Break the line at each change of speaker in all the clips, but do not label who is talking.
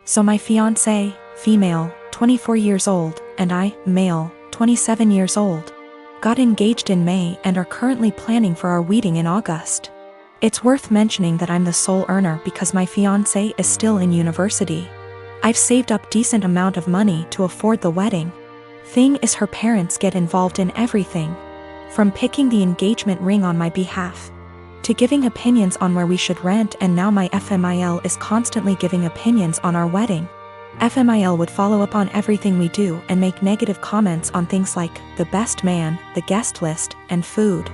So my fiancé, female, 24 years old, and I, male, 27 years old, got engaged in May and are currently planning for our wedding in August. It's worth mentioning that I'm the sole earner because my fiancé is still in university. I've saved up decent amount of money to afford the wedding. Thing is, her parents get involved in everything, from picking the engagement ring on my behalf, to giving opinions on where we should rent, and now my FMIL is constantly giving opinions on our wedding. FMIL would follow up on everything we do and make negative comments on things like the best man, the guest list, and food.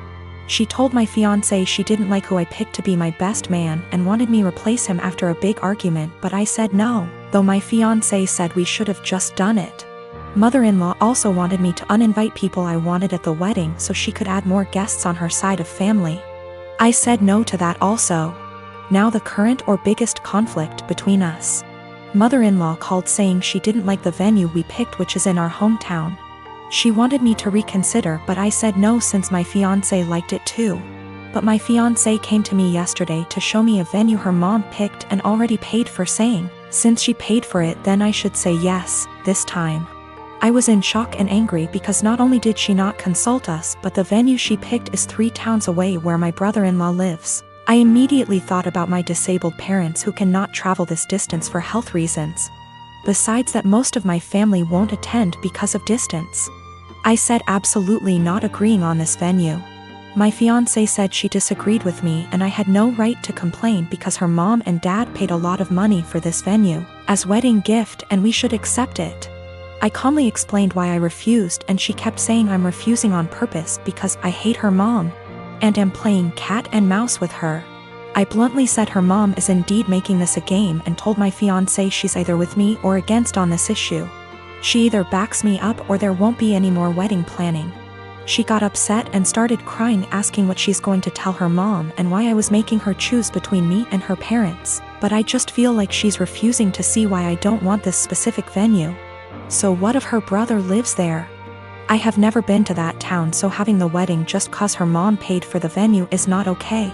She told my fiancé she didn't like who I picked to be my best man and wanted me replace him after a big argument, but I said no, though my fiancé said we should have just done it. Mother-in-law also wanted me to uninvite people I wanted at the wedding so she could add more guests on her side of family. I said no to that also. Now the current or biggest conflict between us. Mother-in-law called saying she didn't like the venue we picked, which is in our hometown. She wanted me to reconsider, but I said no since my fiancé liked it too. But my fiancé came to me yesterday to show me a venue her mom picked and already paid for, saying, since she paid for it then I should say yes, this time. I was in shock and angry because not only did she not consult us, but the venue she picked is 3 towns away where my brother-in-law lives. I immediately thought about my disabled parents who cannot travel this distance for health reasons. Besides that, most of my family won't attend because of distance. I said absolutely not agreeing on this venue. My fiancé said she disagreed with me and I had no right to complain because her mom and dad paid a lot of money for this venue as wedding gift and we should accept it. I calmly explained why I refused, and she kept saying I'm refusing on purpose because I hate her mom and am playing cat and mouse with her. I bluntly said her mom is indeed making this a game and told my fiancé she's either with me or against on this issue. She either backs me up or there won't be any more wedding planning. She got upset and started crying, asking what she's going to tell her mom and why I was making her choose between me and her parents, but I just feel like she's refusing to see why I don't want this specific venue. So what if her brother lives there? I have never been to that town, so having the wedding just cause her mom paid for the venue is not okay.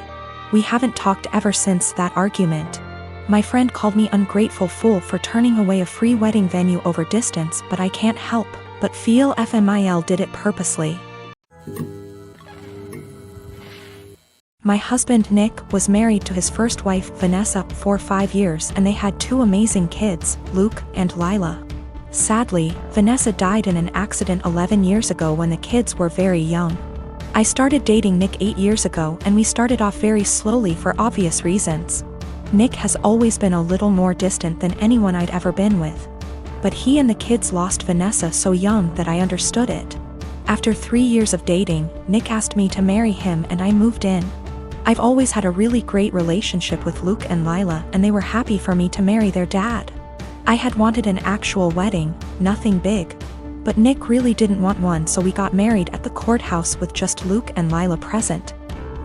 We haven't talked ever since that argument. My friend called me ungrateful fool for turning away a free wedding venue over distance, but I can't help but feel FMIL did it purposely. My husband Nick was married to his first wife Vanessa for 5 years and they had 2 amazing kids, Luke and Lila. Sadly, Vanessa died in an accident 11 years ago when the kids were very young. I started dating Nick 8 years ago and we started off very slowly for obvious reasons. Nick has always been a little more distant than anyone I'd ever been with. But he and the kids lost Vanessa so young that I understood it. After 3 years of dating, Nick asked me to marry him and I moved in. I've always had a really great relationship with Luke and Lila and they were happy for me to marry their dad. I had wanted an actual wedding, nothing big. But Nick really didn't want one, so we got married at the courthouse with just Luke and Lila present.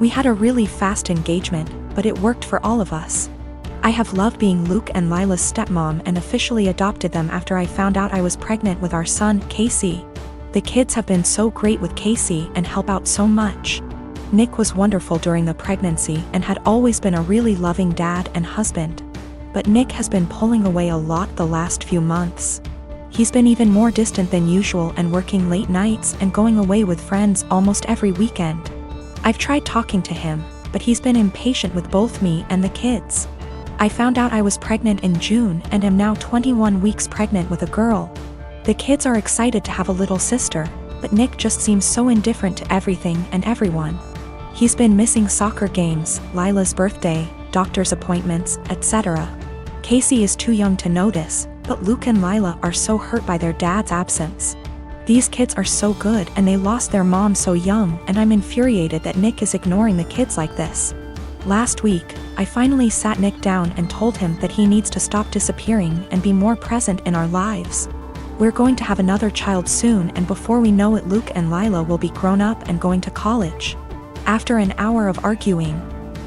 We had a really fast engagement, but it worked for all of us. I have loved being Luke and Lila's stepmom and officially adopted them after I found out I was pregnant with our son, Casey. The kids have been so great with Casey and help out so much. Nick was wonderful during the pregnancy and had always been a really loving dad and husband. But Nick has been pulling away a lot the last few months. He's been even more distant than usual and working late nights and going away with friends almost every weekend. I've tried talking to him, but he's been impatient with both me and the kids. I found out I was pregnant in June and am now 21 weeks pregnant with a girl. The kids are excited to have a little sister, but Nick just seems so indifferent to everything and everyone. He's been missing soccer games, Lila's birthday, doctor's appointments, etc. Casey is too young to notice, but Luke and Lila are so hurt by their dad's absence. These kids are so good and they lost their mom so young, and I'm infuriated that Nick is ignoring the kids like this. Last week, I finally sat Nick down and told him that he needs to stop disappearing and be more present in our lives. We're going to have another child soon, and before we know it Luke and Lila will be grown up and going to college. After an hour of arguing,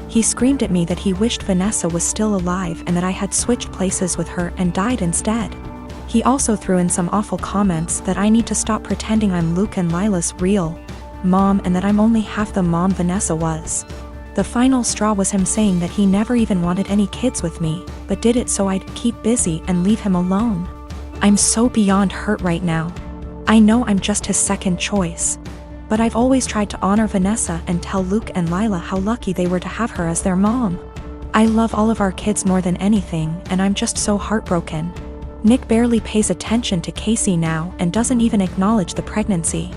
he screamed at me that he wished Vanessa was still alive and that I had switched places with her and died instead. He also threw in some awful comments that I need to stop pretending I'm Luke and Lila's real mom and that I'm only half the mom Vanessa was. The final straw was him saying that he never even wanted any kids with me, but did it so I'd keep busy and leave him alone. I'm so beyond hurt right now. I know I'm just his second choice. But I've always tried to honor Vanessa and tell Luke and Lila how lucky they were to have her as their mom. I love all of our kids more than anything, and I'm just so heartbroken. Nick barely pays attention to Casey now and doesn't even acknowledge the pregnancy.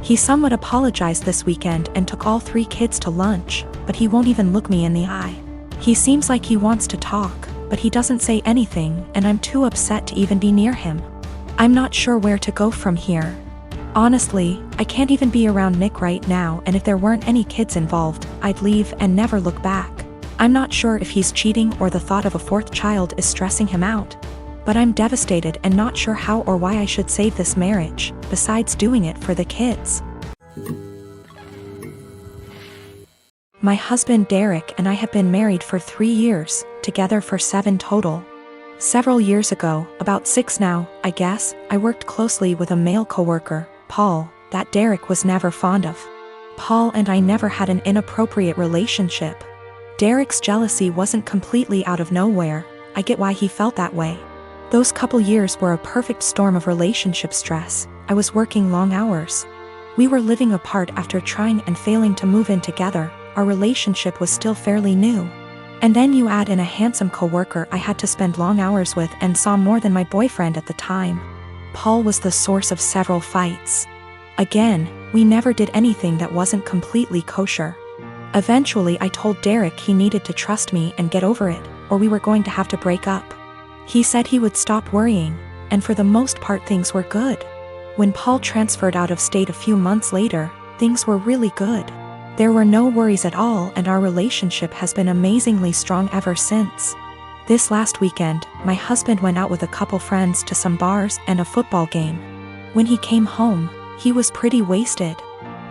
He somewhat apologized this weekend and took all 3 kids to lunch, but he won't even look me in the eye. He seems like he wants to talk, but he doesn't say anything, and I'm too upset to even be near him. I'm not sure where to go from here. Honestly, I can't even be around Nick right now, and if there weren't any kids involved, I'd leave and never look back. I'm not sure if he's cheating or the thought of a 4th child is stressing him out. But I'm devastated and not sure how or why I should save this marriage, besides doing it for the kids. My husband Derek and I have been married for 3 years, together for 7 total. Several years ago, about 6 now, I guess, I worked closely with a male coworker, Paul, that Derek was never fond of. Paul and I never had an inappropriate relationship. Derek's jealousy wasn't completely out of nowhere. I get why he felt that way. Those couple years were a perfect storm of relationship stress. I was working long hours. We were living apart after trying and failing to move in together. Our relationship was still fairly new. And then you add in a handsome coworker I had to spend long hours with and saw more than my boyfriend at the time. Paul was the source of several fights. Again, we never did anything that wasn't completely kosher. Eventually I told Derek he needed to trust me and get over it, or we were going to have to break up. He said he would stop worrying, and for the most part things were good. When Paul transferred out of state a few months later, things were really good. There were no worries at all, and our relationship has been amazingly strong ever since. This last weekend, my husband went out with a couple friends to some bars and a football game. When he came home, he was pretty wasted.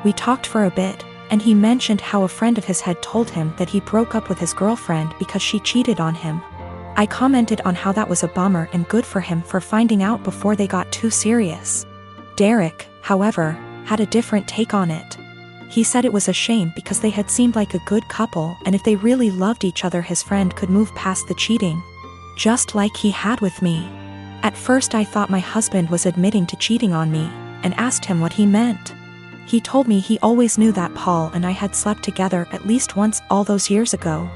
We talked for a bit, and he mentioned how a friend of his had told him that he broke up with his girlfriend because she cheated on him. I commented on how that was a bummer and good for him for finding out before they got too serious. Derek, however, had a different take on it. He said it was a shame because they had seemed like a good couple, and if they really loved each other his friend could move past the cheating. Just like he had with me. At first I thought my husband was admitting to cheating on me, and asked him what he meant. He told me he always knew that Paul and I had slept together at least once all those years ago.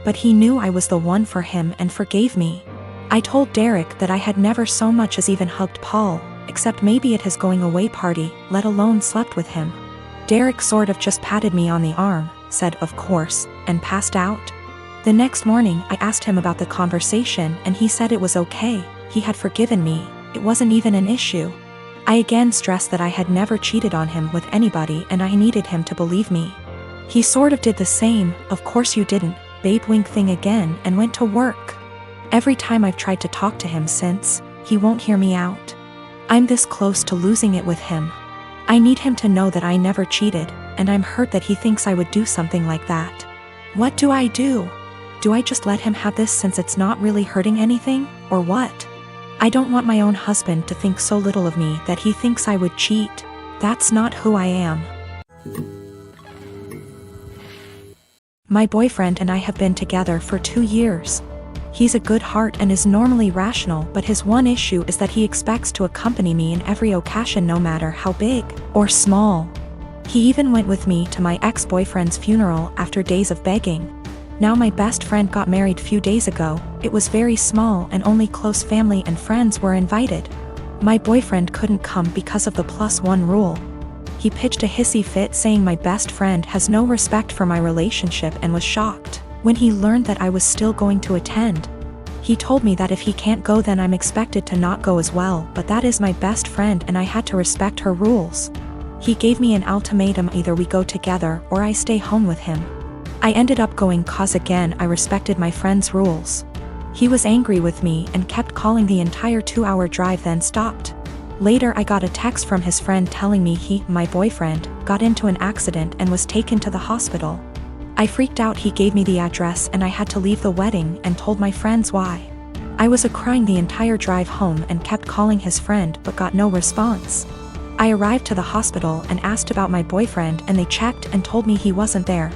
But he knew I was the one for him and forgave me. I told Derek that I had never so much as even hugged Paul, except maybe at his going away party, let alone slept with him. Derek sort of just patted me on the arm, said of course, and passed out. The next morning I asked him about the conversation and he said it was okay, he had forgiven me, it wasn't even an issue. I again stressed that I had never cheated on him with anybody and I needed him to believe me. He sort of did the same, of course you didn't, babe wink thing again, and went to work. Every time I've tried to talk to him since, he won't hear me out. I'm this close to losing it with him. I need him to know that I never cheated, and I'm hurt that he thinks I would do something like that. What do I do? Do I just let him have this since it's not really hurting anything, or what? I don't want my own husband to think so little of me that he thinks I would cheat. That's not who I am. My boyfriend and I have been together for 2 years. He's a good heart and is normally rational, but his one issue is that he expects to accompany me in every occasion no matter how big or small. He even went with me to my ex-boyfriend's funeral after days of begging. Now my best friend got married few days ago. It was very small and only close family and friends were invited. My boyfriend couldn't come because of the +1 rule. He pitched a hissy fit saying my best friend has no respect for my relationship and was shocked when he learned that I was still going to attend. He told me that if he can't go then I'm expected to not go as well, but that is my best friend and I had to respect her rules. He gave me an ultimatum: either we go together or I stay home with him. I ended up going cause again I respected my friend's rules. He was angry with me and kept calling the entire 2-hour drive, then stopped. Later I got a text from his friend telling me he, my boyfriend, got into an accident and was taken to the hospital. I freaked out. He gave me the address and I had to leave the wedding and told my friends why. I was crying the entire drive home and kept calling his friend but got no response. I arrived to the hospital and asked about my boyfriend and they checked and told me he wasn't there.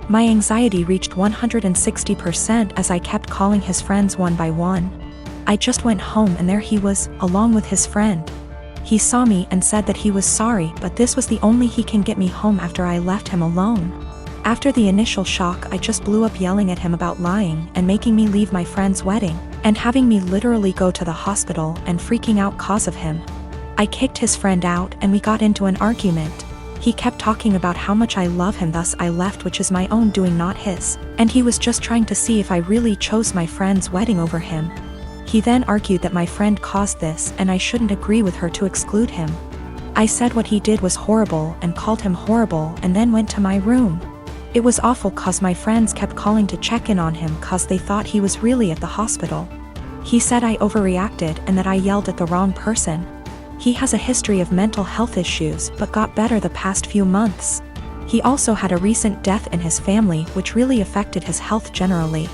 My anxiety reached 160% as I kept calling his friends one by one. I just went home and there he was, along with his friend. He saw me and said that he was sorry, but this was the only he can get me home after I left him alone. After the initial shock, I just blew up yelling at him about lying and making me leave my friend's wedding, and having me literally go to the hospital and freaking out cause of him. I kicked his friend out and we got into an argument. He kept talking about how much I love him, thus I left, which is my own doing, not his, and he was just trying to see if I really chose my friend's wedding over him. He then argued that my friend caused this and I shouldn't agree with her to exclude him. I said what he did was horrible and called him horrible and then went to my room. It was awful cause my friends kept calling to check in on him cause they thought he was really at the hospital. He said I overreacted and that I yelled at the wrong person. He has a history of mental health issues but got better the past few months. He also had a recent death in his family which really affected his health generally.